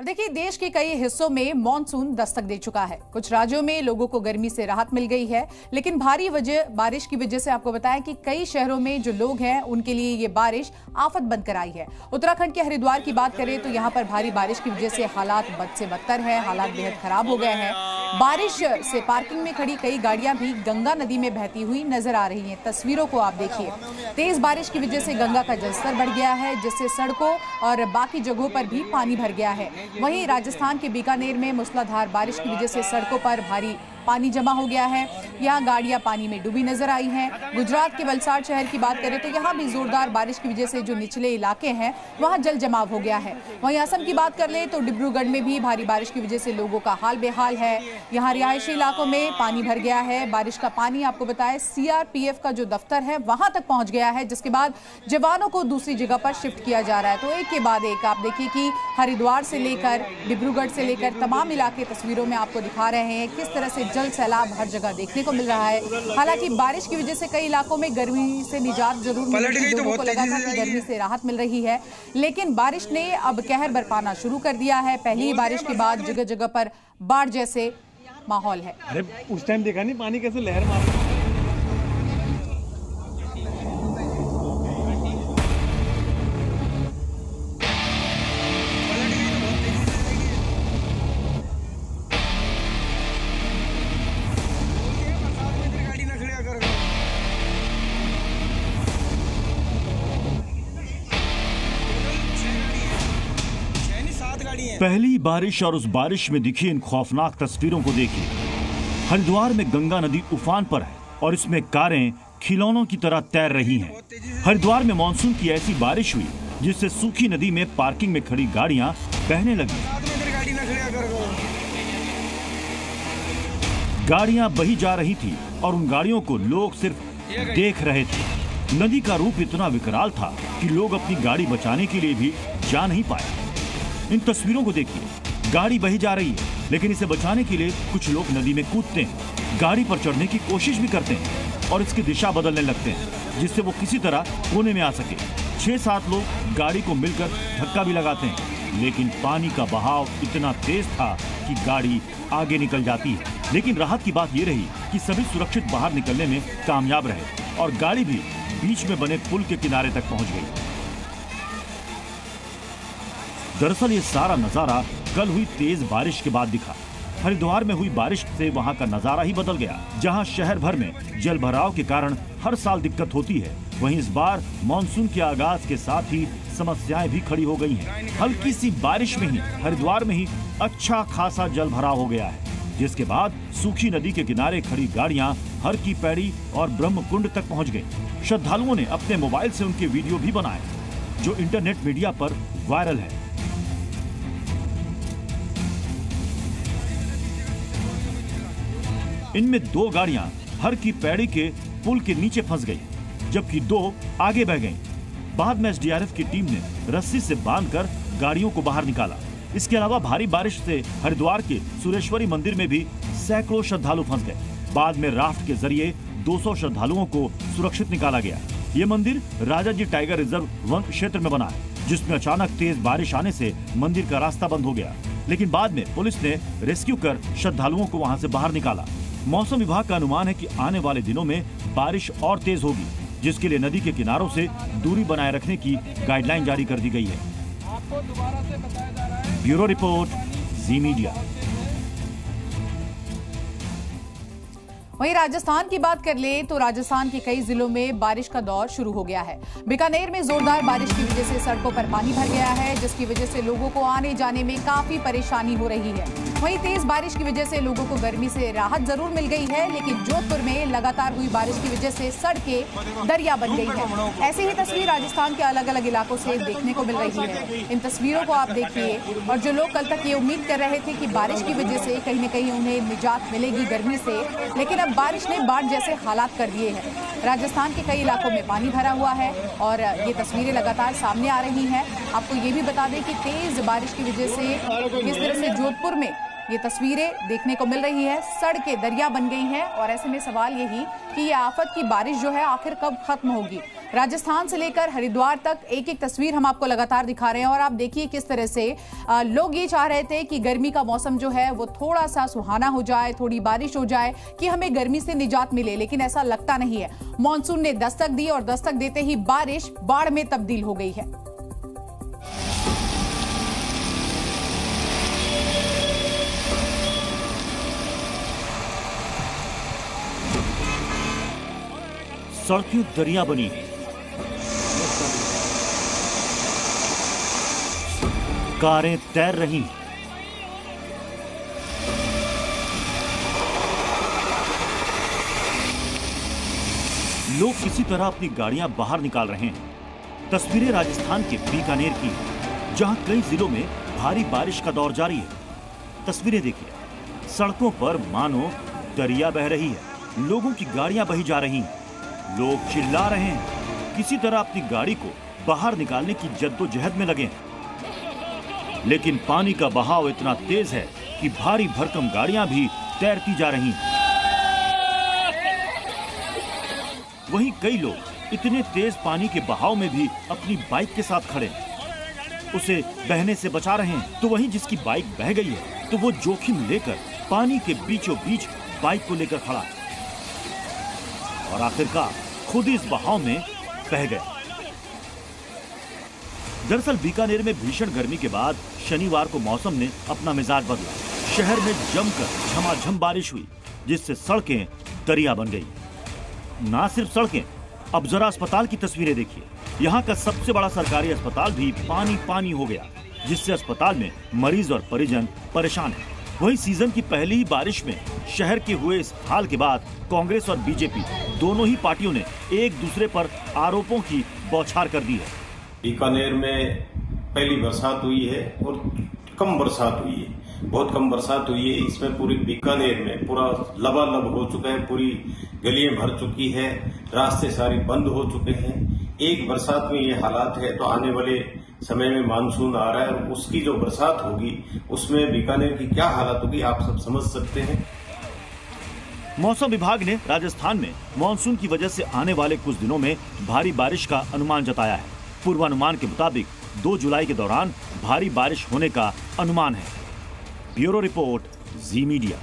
देखिए, देश के कई हिस्सों में मॉनसून दस्तक दे चुका है। कुछ राज्यों में लोगों को गर्मी से राहत मिल गई है, लेकिन भारी बारिश की वजह से आपको बताएं कि कई शहरों में जो लोग हैं उनके लिए ये बारिश आफत बनकर आई है। उत्तराखंड के हरिद्वार की बात करें तो यहाँ पर भारी बारिश की वजह से हालात बद से बदतर है, हालात बेहद खराब हो गए हैं। बारिश से पार्किंग में खड़ी कई गाड़ियां भी गंगा नदी में बहती हुई नजर आ रही हैं। तस्वीरों को आप देखिए, तेज बारिश की वजह से गंगा का जलस्तर बढ़ गया है, जिससे सड़कों और बाकी जगहों पर भी पानी भर गया है। वहीं राजस्थान के बीकानेर में मूसलाधार बारिश की वजह से सड़कों पर भारी पानी जमा हो गया है। यहाँ गाड़ियां पानी में डूबी नजर आई हैं। गुजरात के वलसाड शहर की बात करें तो यहाँ भी जोरदार बारिश की वजह से जो निचले इलाके हैं वहाँ जल जमाव हो गया है। वहीं असम की बात कर ले तो डिब्रूगढ़ में भी भारी बारिश की वजह से लोगों का हाल बेहाल है। यहाँ रिहायशी इलाकों में पानी भर गया है। बारिश का पानी आपको बताएं CRPF का जो दफ्तर है वहां तक पहुंच गया है, जिसके बाद जवानों को दूसरी जगह पर शिफ्ट किया जा रहा है। तो एक के बाद एक आप देखिए कि हरिद्वार से लेकर डिब्रूगढ़ से लेकर तमाम इलाके तस्वीरों में आपको दिखा रहे हैं किस तरह से जल सैलाब हर जगह देखने को मिल रहा है। हालांकि बारिश की वजह से कई इलाकों में गर्मी से निजात जरूर मिल रही है, लोगों को लगा था कि गर्मी से राहत मिल रही है, लेकिन बारिश ने अब कहर बरपाना शुरू कर दिया है। पहली बारिश के बाद जगह जगह पर बाढ़ जैसे माहौल है। अरे उस टाइम देखा नहीं पानी कैसे लहर मार रहा है। पहली बारिश और उस बारिश में दिखी इन खौफनाक तस्वीरों को देखिए। हरिद्वार में गंगा नदी उफान पर है और इसमें कारें खिलौनों की तरह तैर रही हैं। हरिद्वार में मानसून की ऐसी बारिश हुई जिससे सूखी नदी में पार्किंग में खड़ी गाड़ियां बहने लगी। गाड़ियां बही जा रही थी और उन गाड़ियों को लोग सिर्फ देख रहे थे। नदी का रूप इतना विकराल था कि लोग अपनी गाड़ी बचाने के लिए भी जा नहीं पाए। इन तस्वीरों को देखिए, गाड़ी बही जा रही है लेकिन इसे बचाने के लिए कुछ लोग नदी में कूदते हैं, गाड़ी पर चढ़ने की कोशिश भी करते हैं और इसकी दिशा बदलने लगते हैं जिससे वो किसी तरह कोने में आ सके। 6-7 लोग गाड़ी को मिलकर धक्का भी लगाते हैं, लेकिन पानी का बहाव इतना तेज था कि गाड़ी आगे निकल जाती है। लेकिन राहत की बात यह रही कि सभी सुरक्षित बाहर निकलने में कामयाब रहे और गाड़ी भी बीच में बने पुल के किनारे तक पहुंच गई। दरअसल ये सारा नजारा कल हुई तेज बारिश के बाद दिखा। हरिद्वार में हुई बारिश से वहां का नजारा ही बदल गया। जहां शहर भर में जल भराव के कारण हर साल दिक्कत होती है, वहीं इस बार मानसून के आगाज के साथ ही समस्याएं भी खड़ी हो गई हैं। हल्की सी बारिश में ही हरिद्वार में ही अच्छा खासा जल भराव हो गया है, जिसके बाद सूखी नदी के किनारे खड़ी गाड़ियां हर की पैड़ी और ब्रह्मकुंड तक पहुंच गई। श्रद्धालुओं ने अपने मोबाइल से उनके वीडियो भी बनाए जो इंटरनेट मीडिया पर वायरल है। इनमें 2 गाड़ियां हर की पैड़ी के पुल के नीचे फंस गई, जबकि 2 आगे बह गईं। बाद में SDRF की टीम ने रस्सी से बांधकर गाड़ियों को बाहर निकाला। इसके अलावा भारी बारिश से हरिद्वार के सुरेश्वरी मंदिर में भी सैकड़ों श्रद्धालु फंस गए। बाद में राफ्ट के जरिए 200 श्रद्धालुओं को सुरक्षित निकाला गया। ये मंदिर राजाजी टाइगर रिजर्व वन क्षेत्र में बना है, जिसमें अचानक तेज बारिश आने से मंदिर का रास्ता बंद हो गया, लेकिन बाद में पुलिस ने रेस्क्यू कर श्रद्धालुओं को वहां से बाहर निकाला। मौसम विभाग का अनुमान है कि आने वाले दिनों में बारिश और तेज होगी, जिसके लिए नदी के किनारों से दूरी बनाए रखने की गाइडलाइन जारी कर दी गई है। ब्यूरो रिपोर्ट, जी मीडिया। वहीं राजस्थान की बात कर ले तो राजस्थान के कई जिलों में बारिश का दौर शुरू हो गया है। बीकानेर में जोरदार बारिश की वजह से सड़कों पर पानी भर गया है, जिसकी वजह से लोगों को आने जाने में काफी परेशानी हो रही है। वहीं तेज बारिश की वजह से लोगों को गर्मी से राहत जरूर मिल गई है, लेकिन जोधपुर में लगातार हुई बारिश की वजह से सड़कें दरिया बन गई है। ऐसी ही तस्वीर राजस्थान के अलग अलग इलाकों से देखने को मिल रही है। इन तस्वीरों को आप देखिए, और जो लोग कल तक ये उम्मीद कर रहे थे कि बारिश की वजह से कहीं न कहीं उन्हें निजात मिलेगी गर्मी से, लेकिन अब बारिश ने बाढ़ जैसे हालात कर दिए हैं। राजस्थान के कई इलाकों में पानी भरा हुआ है और ये तस्वीरें लगातार सामने आ रही हैं। आपको ये भी बता दें कि तेज बारिश की वजह से किस तरह से जोधपुर में ये तस्वीरें देखने को मिल रही है। सड़कें दरिया बन गई हैं और ऐसे में सवाल यही कि ये आफत की बारिश जो है आखिर कब खत्म होगी। राजस्थान से लेकर हरिद्वार तक एक एक तस्वीर हम आपको लगातार दिखा रहे हैं और आप देखिए किस तरह से लोग ये चाह रहे थे कि गर्मी का मौसम जो है वो थोड़ा सा सुहाना हो जाए, थोड़ी बारिश हो जाए कि हमें गर्मी से निजात मिले, लेकिन ऐसा लगता नहीं है। मॉनसून ने दस्तक दी और दस्तक देते ही बारिश बाढ़ में तब्दील हो गई है। सड़कें दरिया बनी, कारें तैर रही, लोग किसी तरह अपनी गाड़ियां बाहर निकाल रहे हैं। तस्वीरें राजस्थान के बीकानेर की, जहां कई जिलों में भारी बारिश का दौर जारी है। तस्वीरें देखिए, सड़कों पर मानो दरिया बह रही है, लोगों की गाड़ियां बही जा रही हैं, लोग चिल्ला रहे हैं, किसी तरह अपनी गाड़ी को बाहर निकालने की जद्दोजहद में लगे हैं। लेकिन पानी का बहाव इतना तेज है कि भारी भरकम गाड़ियां भी तैरती जा रही हैं। वहीं कई लोग इतने तेज पानी के बहाव में भी अपनी बाइक के साथ खड़े हैं, उसे बहने से बचा रहे हैं। तो वहीं जिसकी बाइक बह गई है तो वो जोखिम लेकर पानी के बीचों बीच बाइक को लेकर खड़ा है और आखिरकार खुद इस बहाव में बह गया। दरअसल बीकानेर में भीषण गर्मी के बाद शनिवार को मौसम ने अपना मिजाज बदला। शहर में जमकर झमाझम बारिश हुई, जिससे सड़कें दरिया बन गई। ना सिर्फ सड़कें, अब जरा अस्पताल की तस्वीरें देखिए। यहाँ का सबसे बड़ा सरकारी अस्पताल भी पानी पानी हो गया, जिससे अस्पताल में मरीज और परिजन परेशान हैं। वहीं सीजन की पहली ही बारिश में शहर के हुए इस हाल के बाद कांग्रेस और बीजेपी दोनों ही पार्टियों ने एक दूसरे पर आरोपों की बौछार कर दी है। बीकानेर में पहली बरसात हुई है और कम बरसात हुई है, बहुत कम बरसात हुई है। इसमें पूरी बीकानेर में पूरा लबालब हो चुका है, पूरी गलियां भर चुकी है, रास्ते सारे बंद हो चुके हैं। एक बरसात में ये हालात है तो आने वाले समय में मानसून आ रहा है और उसकी जो बरसात होगी उसमें बीकानेर की क्या हालत होगी आप सब समझ सकते हैं। मौसम विभाग ने राजस्थान में मानसून की वजह से आने वाले कुछ दिनों में भारी बारिश का अनुमान जताया है। पूर्वानुमान के मुताबिक 2 जुलाई के दौरान भारी बारिश होने का अनुमान है। ब्यूरो रिपोर्ट, जी मीडिया।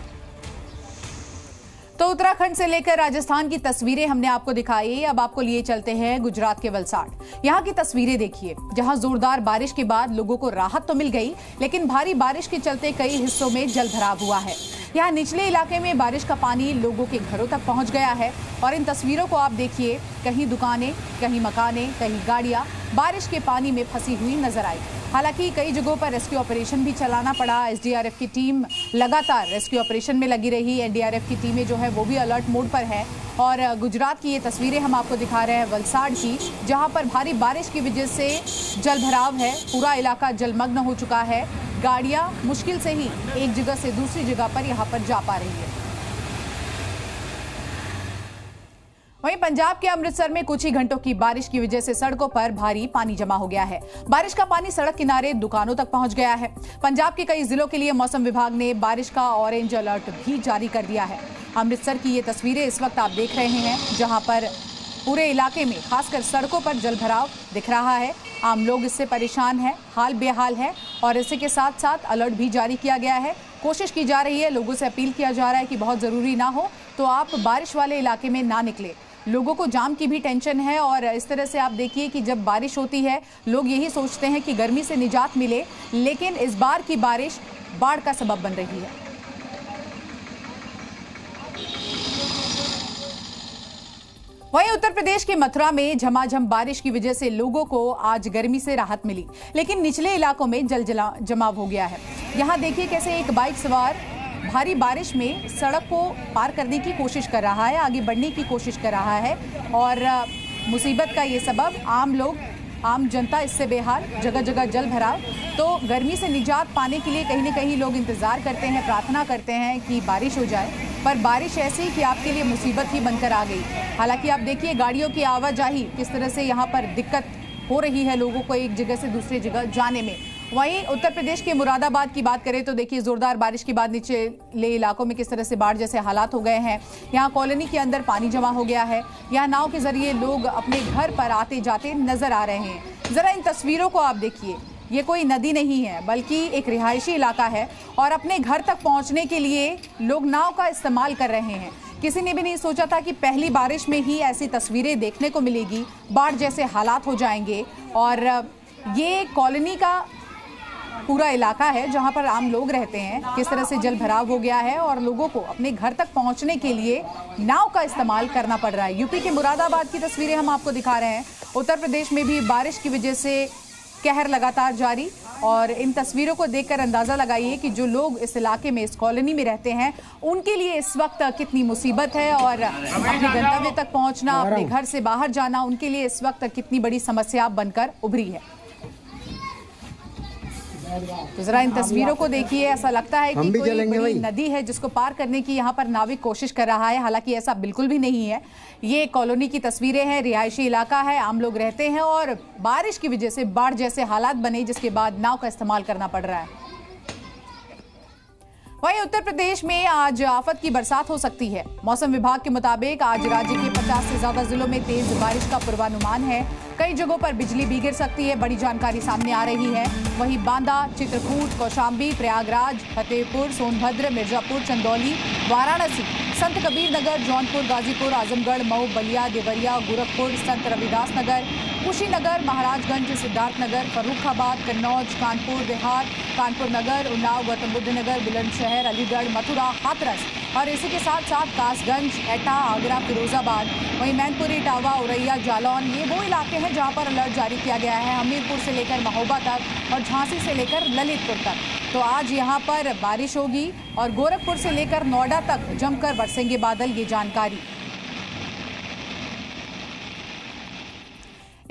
तो उत्तराखंड से लेकर राजस्थान की तस्वीरें हमने आपको दिखाई। अब आपको लिए चलते हैं गुजरात के वलसाड। यहाँ की तस्वीरें देखिए, जहाँ जोरदार बारिश के बाद लोगों को राहत तो मिल गई, लेकिन भारी बारिश के चलते कई हिस्सों में जलभराव हुआ है। यहाँ निचले इलाके में बारिश का पानी लोगों के घरों तक पहुंच गया है और इन तस्वीरों को आप देखिए, कहीं दुकानें, कहीं मकानें, कहीं गाड़ियां बारिश के पानी में फंसी हुई नजर आई। हालांकि कई जगहों पर रेस्क्यू ऑपरेशन भी चलाना पड़ा। एसडीआरएफ की टीम लगातार रेस्क्यू ऑपरेशन में लगी रही। एनडीआरएफ की टीमें जो है वो भी अलर्ट मोड पर है। और गुजरात की ये तस्वीरें हम आपको दिखा रहे हैं वलसाड की, जहां पर भारी बारिश की वजह से जलभराव है, पूरा इलाका जलमग्न हो चुका है। गाड़ियां मुश्किल से ही एक जगह से दूसरी जगह पर यहां पर जा पा रही है। वहीं पंजाब के अमृतसर में कुछ ही घंटों की बारिश की वजह से सड़कों पर भारी पानी जमा हो गया है। बारिश का पानी सड़क किनारे दुकानों तक पहुंच गया है। पंजाब के कई जिलों के लिए मौसम विभाग ने बारिश का ऑरेंज अलर्ट भी जारी कर दिया है। अमृतसर की ये तस्वीरें इस वक्त आप देख रहे हैं, जहां पर पूरे इलाके में खासकर सड़कों पर जलभराव दिख रहा है। आम लोग इससे परेशान हैं, हाल बेहाल है और इसी के साथ साथ अलर्ट भी जारी किया गया है। कोशिश की जा रही है, लोगों से अपील किया जा रहा है कि बहुत ज़रूरी ना हो तो आप बारिश वाले इलाके में ना निकले। लोगों को जाम की भी टेंशन है और इस तरह से आप देखिए कि जब बारिश होती है लोग यही सोचते हैं कि गर्मी से निजात मिले, लेकिन इस बार की बारिश बाढ़ का सबब बन रही है। वहीं उत्तर प्रदेश के मथुरा में झमाझम बारिश की वजह से लोगों को आज गर्मी से राहत मिली, लेकिन निचले इलाकों में जमाव हो गया है। यहाँ देखिए कैसे एक बाइक सवार भारी बारिश में सड़क को पार करने की कोशिश कर रहा है, आगे बढ़ने की कोशिश कर रहा है और मुसीबत का ये सबब आम लोग, आम जनता इससे बेहाल, जगह जगह जल भराव। तो गर्मी से निजात पाने के लिए कहीं न कहीं लोग इंतजार करते हैं, प्रार्थना करते हैं कि बारिश हो जाए, पर बारिश ऐसी कि आपके लिए मुसीबत ही बनकर आ गई। हालांकि आप देखिए गाड़ियों की आवाजाही किस तरह से यहाँ पर दिक्कत हो रही है लोगों को एक जगह से दूसरी जगह जाने में। वहीं उत्तर प्रदेश के मुरादाबाद की बात करें तो देखिए जोरदार बारिश के बाद निचले इलाकों में किस तरह से बाढ़ जैसे हालात हो गए हैं। यहाँ कॉलोनी के अंदर पानी जमा हो गया है। यहाँ नाव के जरिए लोग अपने घर पर आते जाते नजर आ रहे हैं। जरा इन तस्वीरों को आप देखिए, ये कोई नदी नहीं है बल्कि एक रिहायशी इलाका है और अपने घर तक पहुंचने के लिए लोग नाव का इस्तेमाल कर रहे हैं। किसी ने भी नहीं सोचा था कि पहली बारिश में ही ऐसी तस्वीरें देखने को मिलेगी, बाढ़ जैसे हालात हो जाएंगे। और ये कॉलोनी का पूरा इलाका है जहां पर आम लोग रहते हैं, किस तरह से जल भराव हो गया है और लोगों को अपने घर तक पहुंचने के लिए नाव का इस्तेमाल करना पड़ रहा है। यूपी के मुरादाबाद की तस्वीरें हम आपको दिखा रहे हैं। उत्तर प्रदेश में भी बारिश की वजह से कहर लगातार जारी, और इन तस्वीरों को देखकर अंदाजा लगाइए कि जो लोग इस इलाके में, इस कॉलोनी में रहते हैं, उनके लिए इस वक्त कितनी मुसीबत है और अपने गंतव्य तक पहुंचना, अपने घर से बाहर जाना उनके लिए इस वक्त कितनी बड़ी समस्या बनकर उभरी है। तो जरा इन तस्वीरों को देखिए, ऐसा लगता है कि कोई बड़ी नदी है जिसको पार करने की यहाँ पर नाविक कोशिश कर रहा है। हालांकि ऐसा बिल्कुल भी नहीं है। ये कॉलोनी की तस्वीरें हैं, रिहायशी इलाका है, आम लोग रहते हैं और बारिश की वजह से बाढ़ जैसे हालात बने जिसके बाद नाव का इस्तेमाल करना पड़ रहा है। वहीं उत्तर प्रदेश में आज आफत की बरसात हो सकती है। मौसम विभाग के मुताबिक आज राज्य के 50 से ज्यादा जिलों में तेज बारिश का पूर्वानुमान है। कई जगहों पर बिजली भी गिर सकती है, बड़ी जानकारी सामने आ रही है। वहीं बांदा, चित्रकूट, कौशाम्बी, प्रयागराज, फतेहपुर, सोनभद्र, मिर्जापुर, चंदौली, वाराणसी, संत कबीर नगर, जौनपुर, गाजीपुर, आजमगढ़, मऊ, बलिया, देवरिया, गोरखपुर, संत रविदास नगर, कुशीनगर, महाराजगंज, सिद्धार्थनगर, फर्रुखाबाद, कन्नौज, कानपुर देहात, कानपुर नगर, उन्नाव, गौतम बुद्ध नगर, बुलंदशहर, अलीगढ़, मथुरा, हाथरस और इसी के साथ साथ कासगंज, एटा, आगरा, फिरोजाबाद, वहीं मैनपुरी, इटावा, औरैया, जालौन, ये वो इलाके हैं जहां पर अलर्ट जारी किया गया है। हमीरपुर से लेकर महोबा तक और झांसी से लेकर ललितपुर तक। तो आज यहां पर बारिश होगी और गोरखपुर से लेकर नोएडा तक जमकर बरसेंगे बादल, ये जानकारी।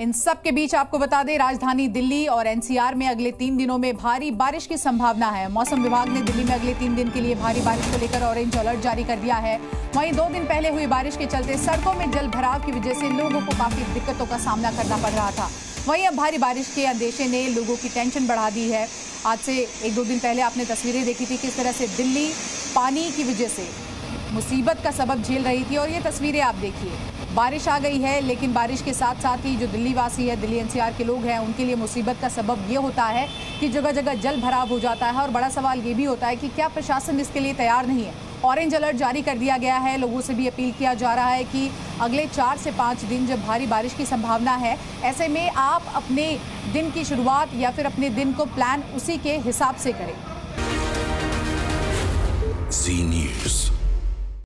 इन सब के बीच आपको बता दें, राजधानी दिल्ली और एनसीआर में अगले 3 दिनों में भारी बारिश की संभावना है। मौसम विभाग ने दिल्ली में अगले 3 दिन के लिए भारी बारिश को लेकर ऑरेंज अलर्ट जारी कर दिया है। वहीं 2 दिन पहले हुई बारिश के चलते सड़कों में जल भराव की वजह से लोगों को काफी दिक्कतों का सामना करना पड़ रहा था। वहीं अब भारी बारिश के अंदेशे ने लोगों की टेंशन बढ़ा दी है। आज से 1-2 दिन पहले आपने तस्वीरें देखी थी किस तरह से दिल्ली पानी की वजह से मुसीबत का सबब झेल रही थी, और ये तस्वीरें आप देखिए। बारिश आ गई है लेकिन बारिश के साथ साथ ही जो दिल्ली वासी है, दिल्ली एनसीआर के लोग हैं, उनके लिए मुसीबत का सबब ये होता है कि जगह जगह जल भराव हो जाता है। और बड़ा सवाल ये भी होता है कि क्या प्रशासन इसके लिए तैयार नहीं है। ऑरेंज अलर्ट जारी कर दिया गया है। लोगों से भी अपील किया जा रहा है कि अगले 4 से 5 दिन जब भारी बारिश की संभावना है, ऐसे में आप अपने दिन की शुरुआत या फिर अपने दिन को प्लान उसी के हिसाब से करें।